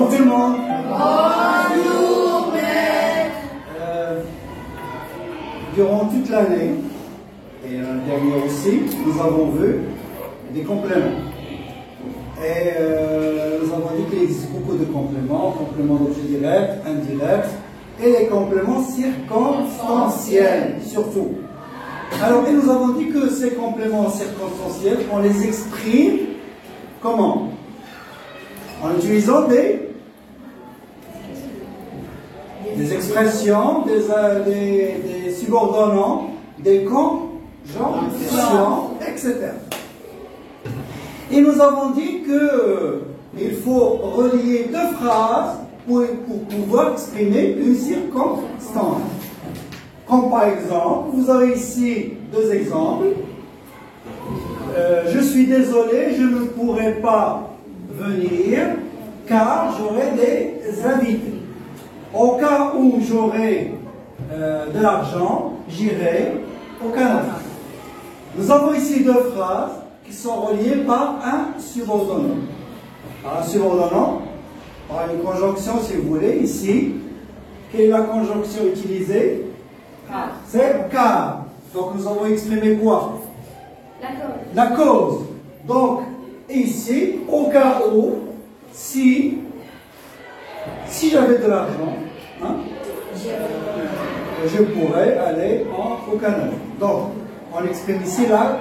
Bonjour tout le monde. Bonjour, maître. Durant toute l'année, et l'année dernière aussi, nous avons vu des compléments. Et nous avons dit qu'il existe beaucoup de compléments, compléments d'objet direct, indirect, et les compléments circonstanciels, surtout. Alors, et nous avons dit que ces compléments circonstanciels, on les exprime comment? En utilisant des expressions, des subordonnants, des conjonctions, etc. Et nous avons dit qu'il faut relier deux phrases pour pouvoir exprimer une circonstance. Comme par exemple, vous avez ici deux exemples. Je suis désolé, je ne pourrai pas venir car j'aurai des invités. Au cas où j'aurai de l'argent, j'irai au Canada. Nous avons ici deux phrases qui sont reliées par un subordonnant. Par un subordonnant, par une conjonction si vous voulez, ici. Quelle est la conjonction utilisée? C'est car. Donc nous avons exprimé quoi? La cause. Donc, ici, au cas où, si j'avais de l'argent, hein, je pourrais aller au Canada. Donc, on exprime ici la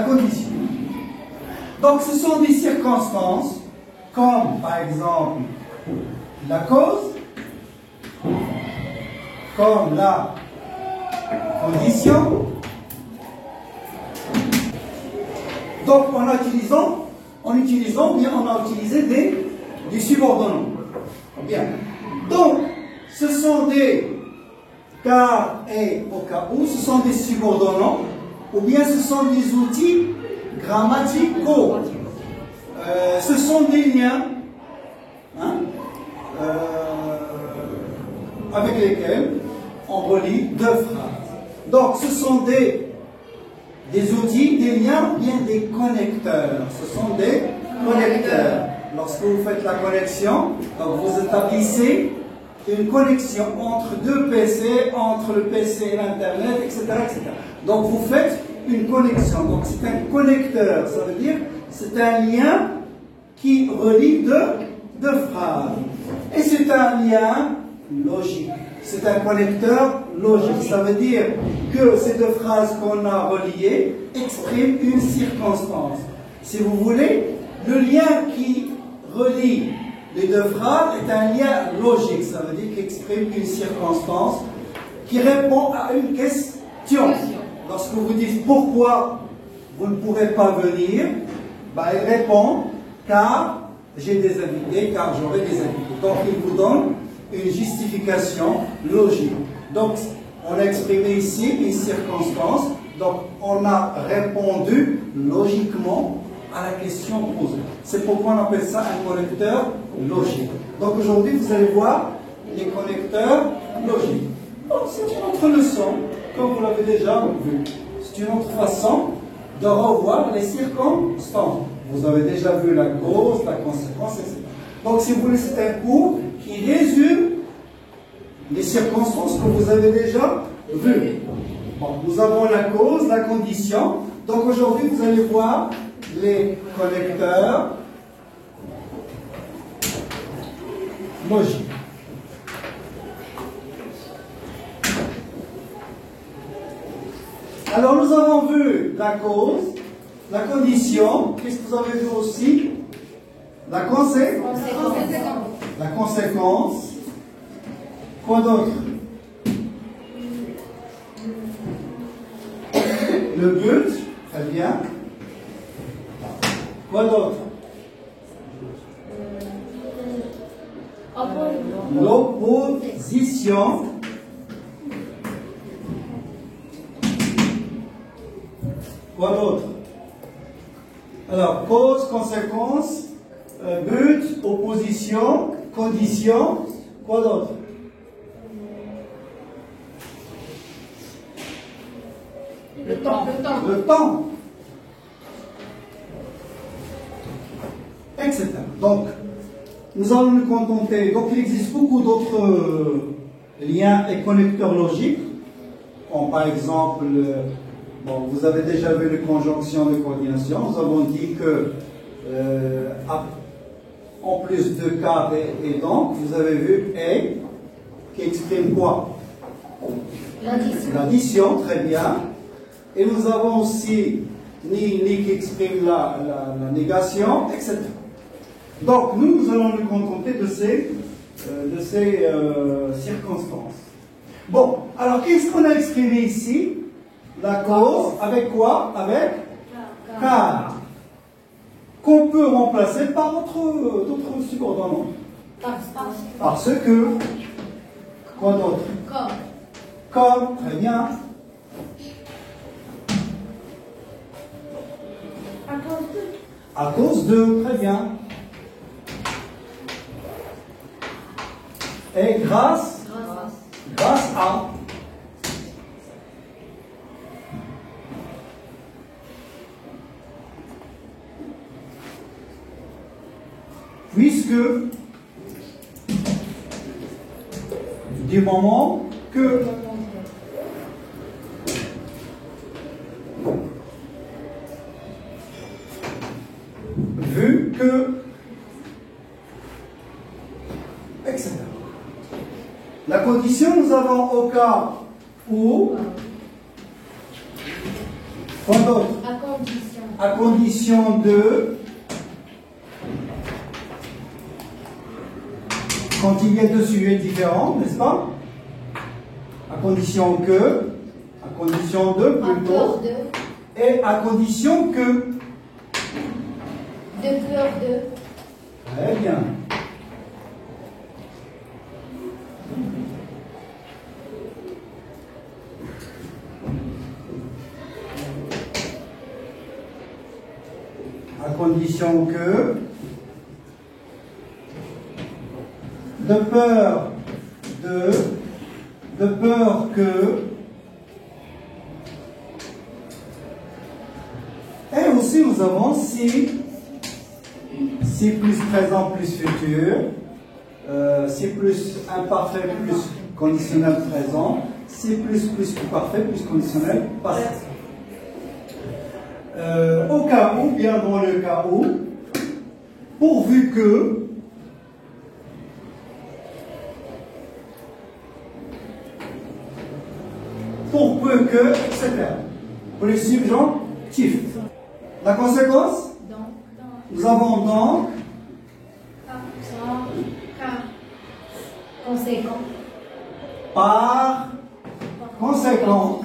condition. Donc, ce sont des circonstances, comme par exemple la cause, comme la condition. Donc, en utilisant, bien, on a utilisé des subordonnants. Bien. Donc, ce sont des car et au cas où, ce sont des subordonnants, ou bien ce sont des outils grammaticaux. Ce sont des liens hein, avec lesquels on relie deux phrases. Donc, ce sont des outils, des liens ou bien des connecteurs. Ce sont des connecteurs. Lorsque vous faites la connexion, donc vous établissez une connexion entre deux PC, entre le PC et l'Internet, etc., etc. Donc vous faites une connexion. Donc c'est un connecteur. Ça veut dire c'est un lien qui relie deux phrases. Et c'est un lien logique. C'est un connecteur logique. Ça veut dire que ces deux phrases qu'on a reliées expriment une circonstance. Si vous voulez, le lien qui relie les deux phrases est un lien logique. Ça veut dire qu'il exprime une circonstance qui répond à une question. Lorsque vous dites pourquoi vous ne pourrez pas venir, ben, il répond car j'ai des invités, car j'aurai des invités. Donc il vous donne une justification logique. Donc, on a exprimé ici une circonstance, donc on a répondu logiquement à la question posée. C'est pourquoi on appelle ça un connecteur logique. Donc aujourd'hui, vous allez voir les connecteurs logiques. Donc c'est une autre leçon, comme vous l'avez déjà vu. C'est une autre façon de revoir les circonstances. Vous avez déjà vu la cause, la conséquence, etc. Donc si vous voulez, c'est un cours qui résume les circonstances que vous avez déjà vues. Bon, nous avons la cause, la condition. Donc aujourd'hui, vous allez voir les connecteurs logiques. Alors nous avons vu la cause, la condition. Qu'est-ce que vous avez vu aussi? La conséquence. La conséquence. Quoi d'autre? Le but. Très bien. Quoi d'autre? L'opposition. Quoi d'autre? Alors, cause, conséquence, but, opposition, condition. Quoi d'autre? Le temps. Le temps. Etc. Donc, nous allons nous contenter. Donc il existe beaucoup d'autres liens et connecteurs logiques. Comme par exemple, bon, vous avez déjà vu les conjonctions de coordination. Nous avons dit que en plus de car et donc, vous avez vu et qui exprime quoi? L'addition. L'addition, très bien. Et nous avons aussi ni qui exprime la négation, etc. Donc nous allons nous contenter de ces circonstances. Bon, alors qu'est-ce qu'on a exprimé ici? La cause, avec quoi? Avec car. Qu'on peut remplacer par d'autres subordonnants. Parce que, quoi d'autre? Comme, très bien. À cause de, très bien. Et grâce à. Puisque, du moment que vu que, etc. La condition, nous avons au cas où, quoi d'autre? À condition de, quand il y a deux sujets différents, n'est-ce pas? À condition que, à condition de plutôt, et à condition que. Très bien. À condition que, de peur que, et aussi nous avons si plus présent plus futur, si plus imparfait plus conditionnel présent, si plus parfait plus conditionnel passé. Au cas où, bien dans le cas où, pourvu que, pour peu que, etc. Pour les subjonctifs. La conséquence? Nous avons donc par conséquent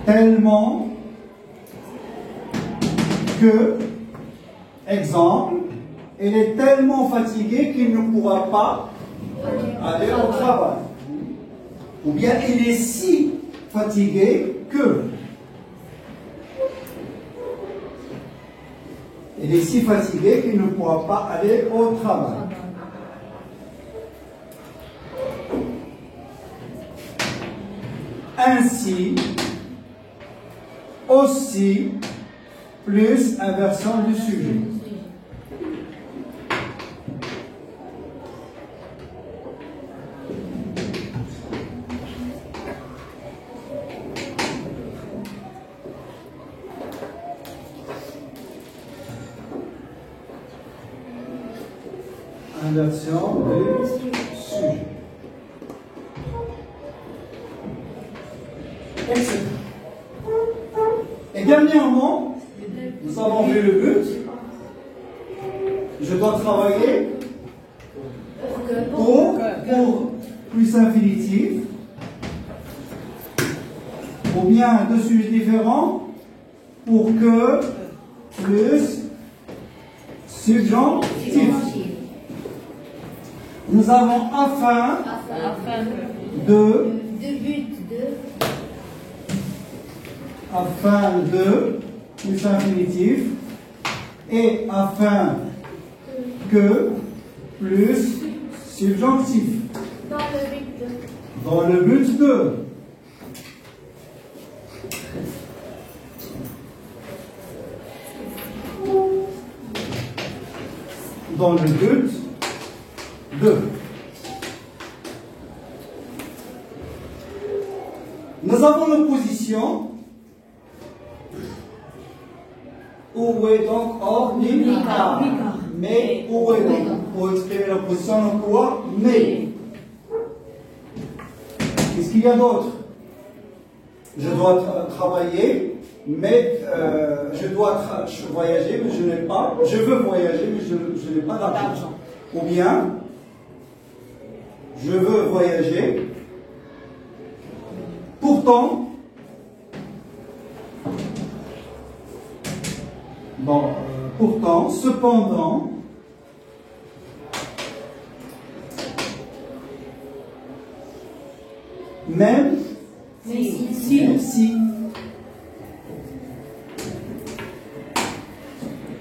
tellement que, exemple, il est tellement fatigué qu'il ne pourra pas aller au travail. Ou bien il est si fatigué que. Il est si fatigué qu'il ne pourra pas aller au travail. Ainsi, aussi, plus inversion du sujet. Inversion du sujet. Etc. Et dernièrement, nous avons vu le but. Je dois travailler pour plus infinitif, ou bien deux sujets différents, pour que plus subjonctif. Nous avons afin de plus infinitif et afin que plus subjonctif. Dans le but de. dans le but de. Nous avons l'opposition. Où est donc or ni car. Mais où est donc pour exprimer l'opposition on quoi mais. Qu'est-ce qu'il y a d'autre? Je dois travailler, mais je dois voyager, mais je n'ai pas. Je veux voyager, mais je n'ai pas d'argent. Ou bien, je veux voyager. Pourtant, pourtant, cependant, même si.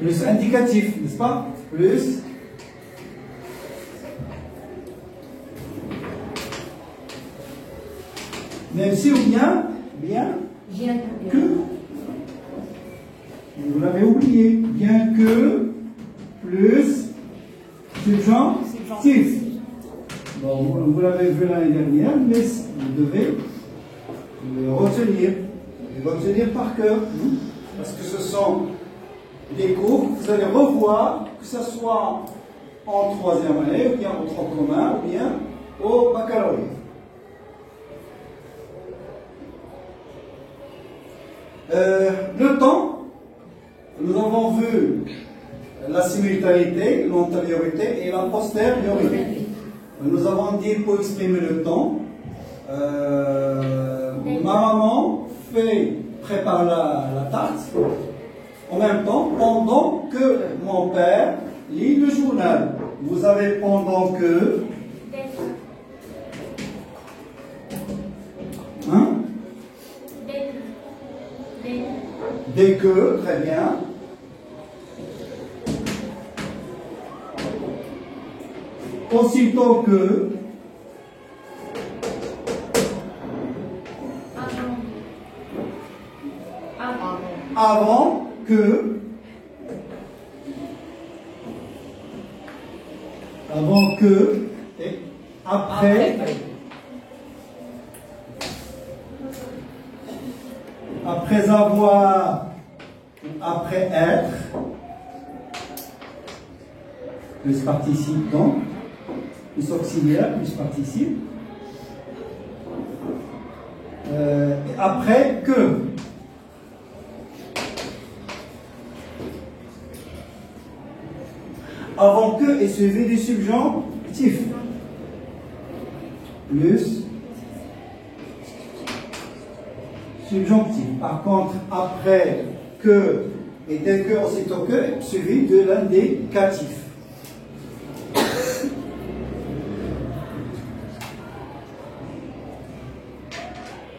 Plus indicatif, n'est-ce pas? Plus. Même si ou bien que. Vous l'avez oublié. Bien que plus subjonctif. Bon, vous l'avez vu l'année dernière, mais vous devez le retenir. Le retenir par cœur. Parce que ce sont des cours que vous allez revoir, que ce soit en troisième année, ou bien au tronc commun, ou bien au baccalauréat. Le temps, nous avons vu la simultanéité, l'antériorité et la postériorité. Nous avons dit pour exprimer le temps, ma maman prépare la tarte en même temps pendant que mon père lit le journal. Vous avez pendant que. Hein? Dès que, très bien. Aussitôt que. Avant que. Avant que. Et après. Après avoir. Après être. Plus participe donc. Plus auxiliaire, plus participe. Après que. Avant que est suivi du subjonctif. Plus subjonctif. Par contre, après que et dès que, aussitôt que, est suivi de l'indicatif.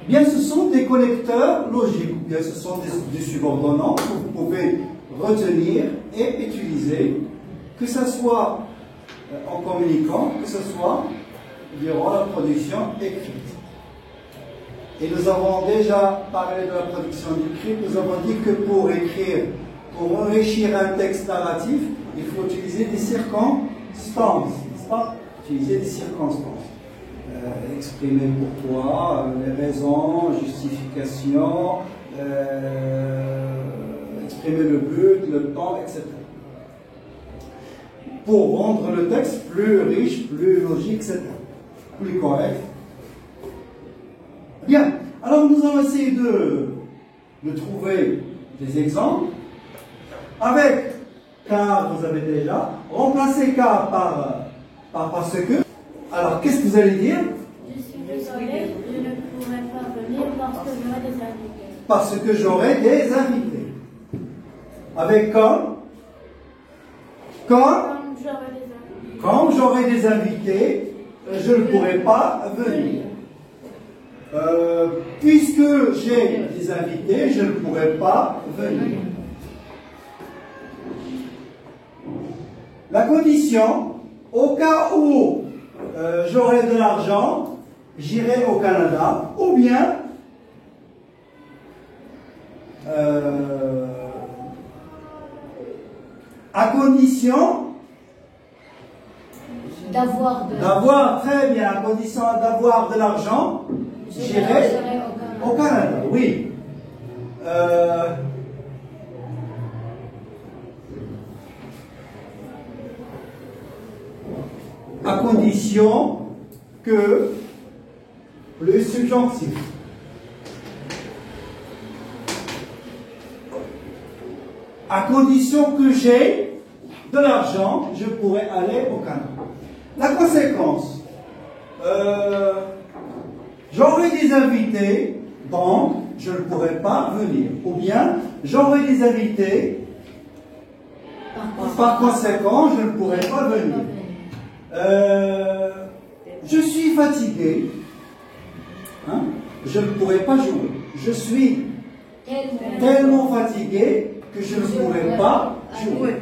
Bien, ce sont des connecteurs logiques, bien, ce sont des subordonnants que vous pouvez retenir et utiliser, que ce soit en communiquant, que ce soit durant la production écrite. Et nous avons déjà parlé de la production écrite, nous avons dit que pour écrire, pour enrichir un texte narratif, il faut utiliser des circonstances, n'est-ce pas? Utiliser des circonstances. Exprimer pourquoi, les raisons, justification, exprimer le but, le temps, etc. Pour rendre le texte plus riche, plus logique, etc. Plus correct. Bien, alors nous allons essayer de trouver des exemples. Avec car, vous avez déjà, remplacez car par parce que. Alors, qu'est-ce que vous allez dire? Je suis désolée, je ne pourrai pas venir parce que j'aurai des invités. Parce que j'aurai des invités. Avec comme Comme j'aurai des invités, je ne pourrai pas venir. Puisque j'ai des invités, je ne pourrai pas venir. La condition, au cas où j'aurai de l'argent, j'irai au Canada, ou bien à condition D'avoir très bien, à condition d'avoir de l'argent, j'irai au Canada, oui. À condition que le subjonctif. À condition que j'ai de l'argent, je pourrais aller au Canada. La conséquence, j'aurai des invités, donc je ne pourrai pas venir. Ou bien, j'aurai des invités, par conséquent, je ne pourrai pas venir. Je suis fatigué, hein, je ne pourrai pas jouer. Je suis tellement fatigué que je ne pourrai pas jouer.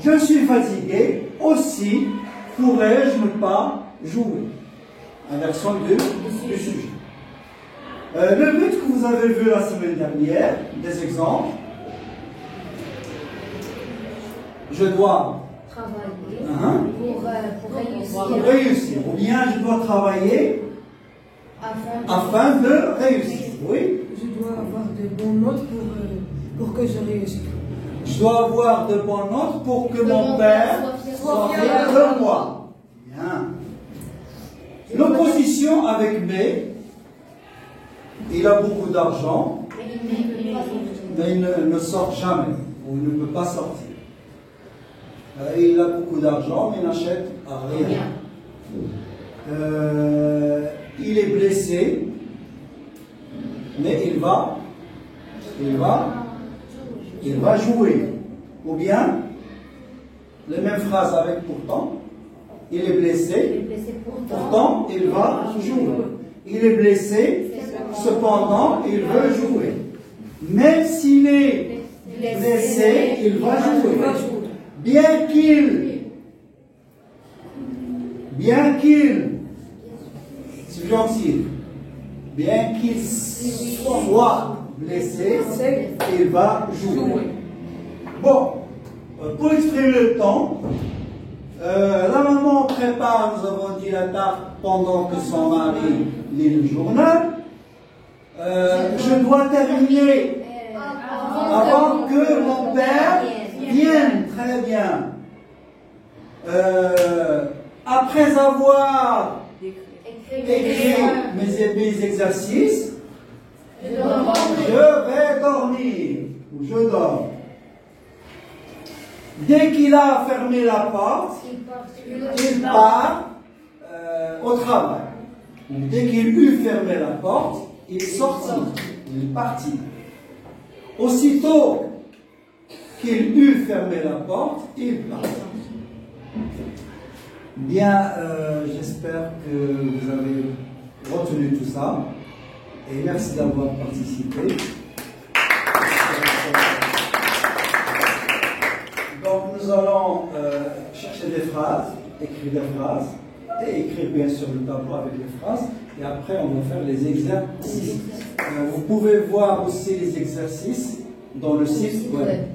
Je suis fatigué, aussi pourrais-je ne pas jouer. Inversion du sujet. Le but que vous avez vu la semaine dernière, des exemples. Je dois travailler pour réussir. Ou bien je dois travailler afin de réussir. Oui. Je dois avoir de bonnes notes pour que je réussisse. Je dois avoir de bonnes notes pour que mon père soit fier de moi. Bien. L'opposition avec mais, il a beaucoup d'argent, mais il ne sort jamais, ou il ne peut pas sortir. Il a beaucoup d'argent, mais il n'achète rien. Il est blessé, mais il va jouer. Ou bien, les mêmes phrases avec pourtant. Il est blessé, pourtant il va jouer. Il est blessé, cependant il veut jouer. Même s'il est blessé, il va jouer. Bien qu'il, subjonctif, bien qu'il soit blessé, il va jouer. Bon, pour exprimer le temps, la maman prépare, nous avons dit, la tarte pendant que son mari lit le journal. Je dois terminer avant que mon père vienne. Très bien. Après avoir écrit mes exercices, je vais dormir. Ou je dors. Dès qu'il a fermé la porte, il part au travail. Dès qu'il eut fermé la porte, il sortit, il partit. Aussitôt qu'il eut fermé la porte, il partit. Bien, j'espère que vous avez retenu tout ça. Et merci d'avoir participé. Donc nous allons chercher des phrases, écrire des phrases, et écrire bien sûr le tableau avec les phrases, et après on va faire les exercices. Vous pouvez voir aussi les exercices dans le site web.